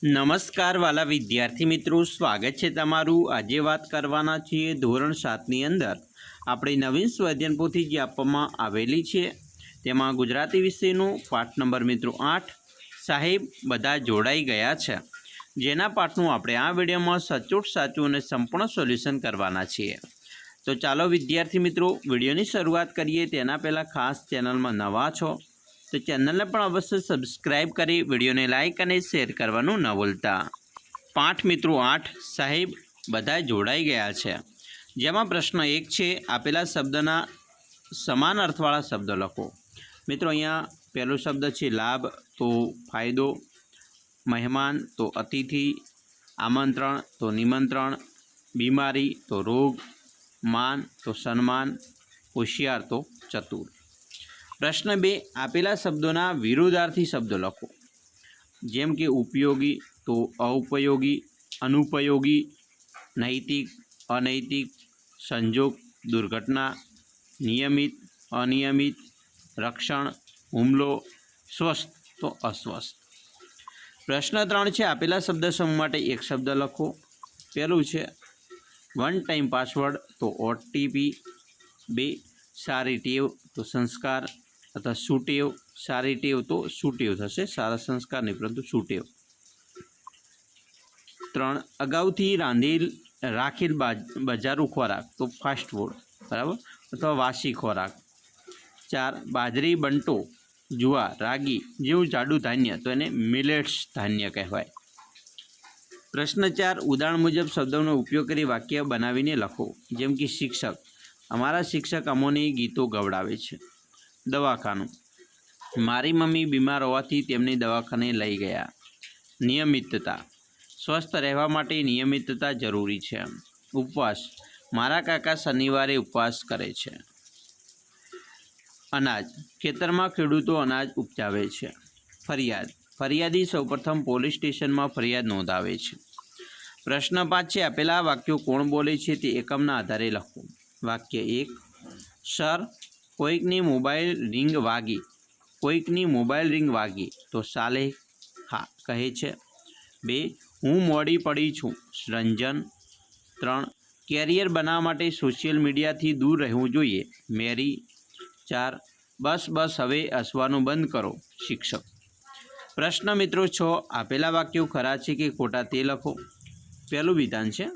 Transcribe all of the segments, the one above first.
નમસ્કાર વાલા વિદ્યાર્થી મિત્રો, સ્વાગત છે તમારું। આજે વાત કરવાના છીએ ધોરણ 7ની અંદર આપણી નવીન સ્વાધ્યાયન પોથી જે આપવામાં આવેલી છે તેમાં ગુજરાતી વિષયનું પાઠ નંબર મિત્રો 8 સાહેબ બધા જોડાઈ ગયા છે, જેના પાઠનું આપણે આ વિડીયોમાં સચોટ સાચું અને સંપૂર્ણ સોલ્યુશન કરવાના છીએ। તો ચાલો વિદ્યાર્થી મિત્રો વિડીયોની શરૂઆત કરીએ। તેના પહેલાં ખાસ ચેનલમાં નવા છો तो चैनल ने पण अवश्य सब्सक्राइब करी वीडियो ने लाइक और शेर करवानुं न भूलता। पाठ मित्रों 8 साहेब बधा जोड़ाई गया है, जेमां प्रश्न 1 है आपेला शब्दना समान अर्थवाळा शब्द लखो। मित्रों अहींया पहलो शब्द है लाभ तो फायदो, मेहमान तो अतिथि, आमंत्रण तो निमंत्रण, बीमारी तो रोग, मान तो सन्मान, होशियार तो चतुर। प्रश्न 2 आपेला शब्दों विरोधार्थी शब्द लखो, जेम के उपयोगी तो अउपयोगी, अनुपयोगी, नैतिक अनैतिक, संजोग दुर्घटना, नियमित अनियमित, रक्षण हुमलो, स्वस्थ तो अस्वस्थ। प्रश्न 3 है आपेला शब्द समूह माटे एक शब्द लखो। पहलू है वन टाइम पासवर्ड तो OTP, 2 सारी टेव तो संस्कार अथवा सुटेव, सारी टेव तो सुटेव थशे, सारा संस्कार नहीं परंतु सुटेव। 3 अगाउथी रांधेल राखेल बजारू खोराक तो फास्ट फूड बराबर अथवा वासी खोराक। 4 बाजरी बंटो जुवार रागी जेवुं जाडू धान्य तो एने मिलेट्स धान्य कहेवाय। प्रश्न 4 उदाहरण मुजब शब्दों उपयोग करी वाक्य बनावीने लखो, जेम कि शिक्षक अमारा शिक्षक अमोने गीतो गवड़ावे छे। दवाखानु मारी मम्मी बीमार होवाथी तेमने दवाखाने लई गया। नियमितता स्वस्थ रहवा माटे नियमितता जरूरी है। उपवास मारा काका शनिवारे उपवास करे छे। अनाज खेतर में खेडूतो अनाज उपजावे छे। फरियाद फरियादी सौप्रथम पोलीस स्टेशन में फरियाद नोंधावे छे। प्रश्न 5 है आपेला वाक्यों कोण बोले छे ते एकमना आधारे लखो। वाक्य 1 sir कोईकनी mobile ring वागी, कोईकनी mobile ring वागी तो साले हाँ कहे छे। 2 हूँ मोड़ी पड़ी छूँ रंजन। 3 कैरियर बनावा माटे सोशियल मीडिया थी दूर रहवुं जोईए मेरी। 4 बस बस हवे हसवानुं बंद करो शिक्षक। प्रश्न मित्रों 6 आपेला वाक्यों खरा छे कि खोटा ते लखो। पहलू विधान है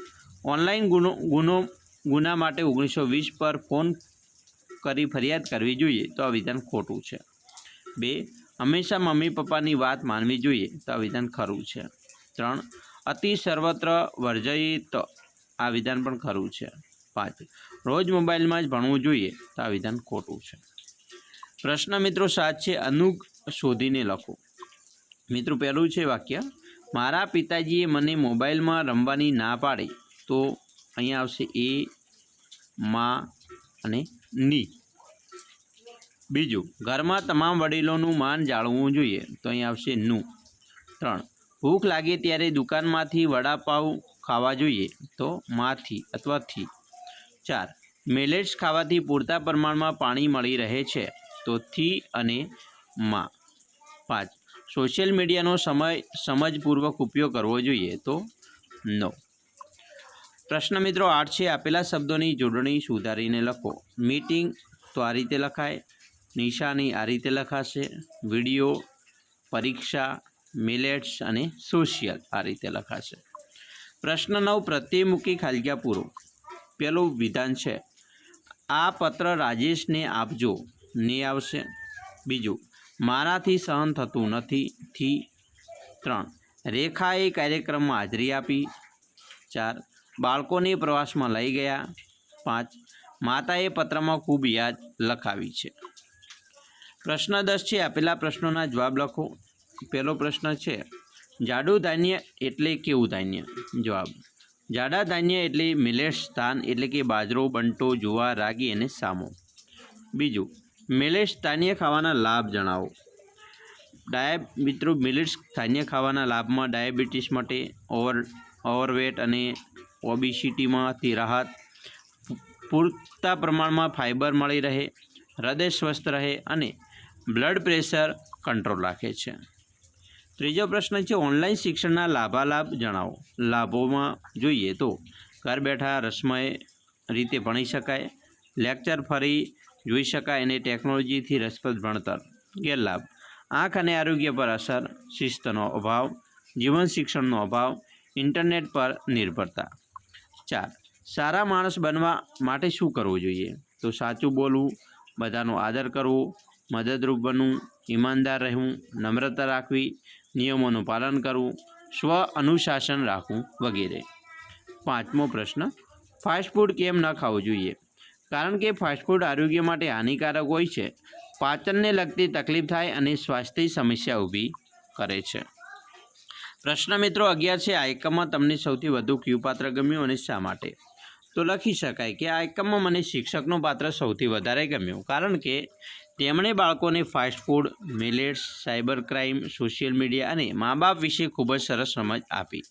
ऑनलाइन गुना माटे 1920 पर फोन करी फरियाद करवी जोईए तो आ विधान खोटू है। 2 हमेशा मम्मी पप्पानी वात मानवी जोईए तो आ विधान खरू है। 3 अति सर्वत्र वर्जयित आ विधान पण खरू है। 5 रोज मोबाइल में ज भणवुं जोईए तो आ विधान खोटू है। प्रश्न मित्रों 7 है अनुग शोधीने लखो। मित्रों पहलू है वाक्य मारा पिताजीए मने मोबाइल में रमवानी ना पाड़ी तो अहींया आवशे ए मां अने नी। बीजू घर में तमाम वडीलों मान जाळवुं जोईए तो अहीं आवशे नु। 3 भूख लागे त्यारे दुकान मांथी वडापाव खावा जोईए तो मांथी अथवा थी। 4 मिलेट्स खावाथी पूरता प्रमाण में पाणी मळी रहे छे तो थी अने मां। 5 सोशियल मीडियानो समझपूर्वक उपयोग करवो जोईए तो नो। प्रश्न मित्रों 8 है आपेला शब्दों की जोड़णी सुधारीने लखो। मीटिंग तो आ रीते लखाय, निशानी आ रीते लखाशे, विडियो, परीक्षा, मिलेट्स अने सोशियल आ रीते लखाशे। प्रश्न 9 प्रत्यय मूकी खालिया पूरो। पहलू विधान है आ पत्र राजेश ने आपजो ने आवशे। बीजू माराथी सहन थतुं नथी थी। 3 रेखाए कार्यक्रम में हाजरी आपी। 4 बाळकोने प्रवास में लई गया। 5 माताए पत्र में खूब याद लखावी छे। प्रश्न 10 है आपेला प्रश्नों जवाब लखो। पहलो प्रश्न है जाडू धान्य एटले केवुं धान्य। जवाब जाडा धान्य एटले मिलेट्स धान एटले के बाजरो बंटो जुवार रागी अने सामो। बीजू मिलेट्स धान्य खावाना लाभ जणावो। मित्रों मिलेट्स धान्य खावाना लाभ में डायबिटीज माटे ओवरवेट अने ओबेसिटी में राहत, पूरता प्रमाण में फाइबर मळी रहे, हृदय स्वस्थ रहे अने ब्लड प्रेशर कंट्रोल राखे छे। ત્રીજો પ્રશ્ન છે ઓનલાઈન શિક્ષણના લાભાલાભ જણાવો. લાભોમાં જોઈએ તો ઘર બેઠા રસમય રીતે ભણી શકાય, લેક્ચર ફરી જોઈ શકાય અને ટેકનોલોજીથી રસપ્રદ ભણતર. ગેરલાભ આંખ અને આરોગ્ય પર અસર, શિસ્તનો અભાવ, જીવન શિક્ષણનો અભાવ, ઇન્ટરનેટ પર નિર્ભરતા. 4. સારા માણસ બનવા માટે શું કરવું જોઈએ? તો સાચું બોલવું, બધાનો આદર કરવો, મદદરૂપ બનવું, ઈમાનદાર રહેવું, નમ્રતા રાખવી, નિયમોનું પાલન કરવું, સ્વ અનુશાસન રાખવું વગેરે. 5મો પ્રશ્ન ફાસ્ટફૂડ કેમ ન ખાવું જોઈએ? કારણ કે ફાસ્ટફૂડ આરોગ્ય માટે હાનિકારક હોય છે, પાચનને લગતી તકલીફ થાય અને સ્વાસ્થ્ય સમસ્યા ઊભી કરે છે. પ્રશ્ન મિત્રો 11 છે. આ એકમમાં તમને સૌથી વધુ કયું પાત્ર ગમ્યું અને શા માટે? તો લખી શકાય કે આ એકમમાં મને શિક્ષકનું પાત્ર સૌથી વધારે ગમ્યું, કારણ કે તેમણે બાળકોને fast food, millets, cyber crime, social media અને મા બાપ વિશે ખૂબ જ સરસ સમજ આપી.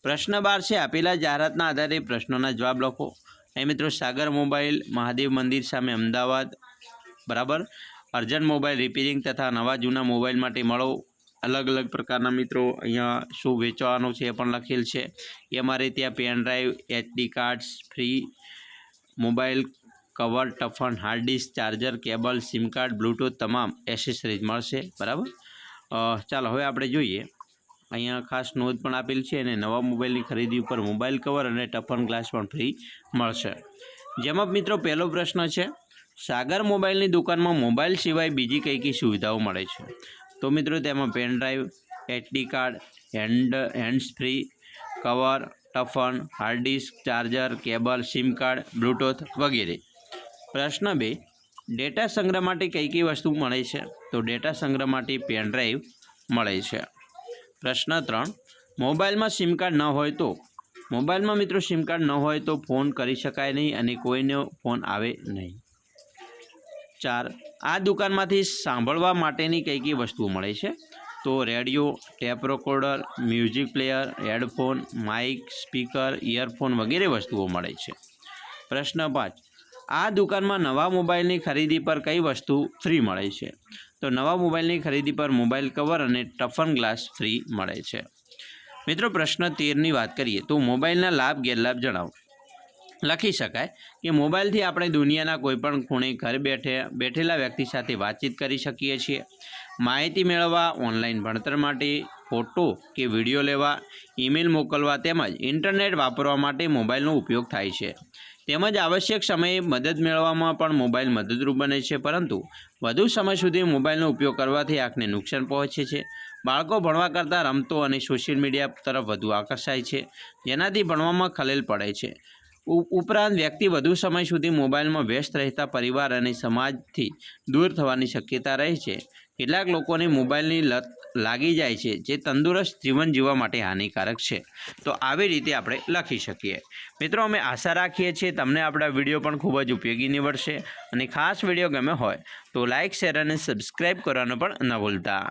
પ્રશ્ન 12 છે. આપેલા જાહેરાતના આધારે પ્રશ્નોના જવાબ લખો. અહીં મિત્રો સાગર મોબાઈલ, મહાદેવ મંદિર સામે અમદાવાદ, બરાબર, અર્જન્ટ મોબાઈલ રિપેરિંગ તથા નવા જૂના મોબાઈલ માટે મળો. અલગ અલગ પ્રકારના મિત્રો અહીંયા શું વેચવાનું છે એ પણ લખેલ છે. એ અમારે ત્યાં pen drive, HD cards, free mobile cover, toughen, hard disk, charger, cable, SIM card, Bluetooth તમામ એસેસરીઝ મળશે. બરાબર. ચાલો હવે આપણે જોઈએ. અહીંયા ખાસ નોંધ પણ આપેલ છે અને નવા મોબાઈલની ખરીદી ઉપર મોબાઈલ કવર અને ટફન ગ્લાસ પણ ફ્રી મળશે. જેમાં મિત્રો પહેલો પ્રશ્ન છે, સાગર મોબાઈલની દુકાનમાં મોબાઈલ સિવાય બીજી કઈ કઈ સુવિધાઓ મળે છે? તો મિત્રો તેમાં pen drive, HD card, hands free, cover, toughen, hard disk, charger, cable, SIM card, Bluetooth વગેરે. પ્રશ્ન 2, ડેટા સંગ્રહ માટે કઈ કઈ વસ્તુ મળે છે? તો ડેટા સંગ્રહ માટે પેન ડ્રાઈવ મળે છે. પ્રશ્ન 3, મોબાઈલમાં સિમ કાર્ડ ન હોય તો? મોબાઈલમાં મિત્રો સિમ કાર્ડ ન હોય તો ફોન કરી શકાય નહીં અને કોઈનો ફોન આવે નહીં. 4, આ દુકાનમાંથી સાંભળવા માટેની કઈ કઈ વસ્તુઓ મળે છે? તો radio, tape recorder, music player, headphone, mic, speaker, earphone વગેરે વસ્તુઓ મળે છે. પ્રશ્ન 5, આ દુકાનમાં નવા મોબાઈલની ખરીદી પર કઈ વસ્તુ ફ્રી મળે છે? તો નવા મોબાઈલની ખરીદી પર મોબાઈલ કવર અને ટફન ગ્લાસ ફ્રી મળે છે. મિત્રો પ્રશ્ન 13ની વાત કરીએ તો મોબાઈલના લાભ ગેરલાભ જણાવો. લખી શકાય કે મોબાઈલથી આપણે દુનિયાના કોઈપણ ખૂણે ઘર બેઠેલા વ્યક્તિ સાથે વાતચીત કરી શકીએ છીએ, માહિતી મેળવવા, ઓનલાઈન ભણતર માટે, ફોટો કે વિડીયો લેવા, ઈમેલ મોકલવા તેમજ ઇન્ટરનેટ વાપરવા માટે મોબાઈલનો ઉપયોગ થાય છે. તેમજ આવશ્યક સમયે મદદ મેળવવામાં પણ મોબાઈલ મદદરૂપ બને છે, પરંતુ વધુ સમય સુધી મોબાઈલનો ઉપયોગ કરવાથી આંખને નુકસાન પહોંચે છે. બાળકો ભણવા કરતાં રમતો અને સોશિયલ મીડિયા તરફ વધુ આકર્ષાય છે, જેનાથી ભણવામાં ખલેલ પડે છે. ઉપરાંત વ્યક્તિ વધુ સમય સુધી મોબાઈલમાં વ્યસ્ત રહેતા પરિવાર અને સમાજથી દૂર થવાની શક્યતા રહે છે. કેટલાક લોકોને મોબાઈલની લત લાગી જાય છે, જે તંદુરસ્ત જીવન જીવવા માટે હાનિકારક છે. તો આવી રીતે આપણે લખી શકીએ. મિત્રો અમે આશા રાખીએ છીએ તમને આપણા વિડીયો પણ ખૂબ જ ઉપયોગી નીવડશે અને ખાસ વિડીયો ગમે હોય તો લાઇક, શેર અને સબસ્ક્રાઈબ કરવાનું પણ ન ભૂલતા.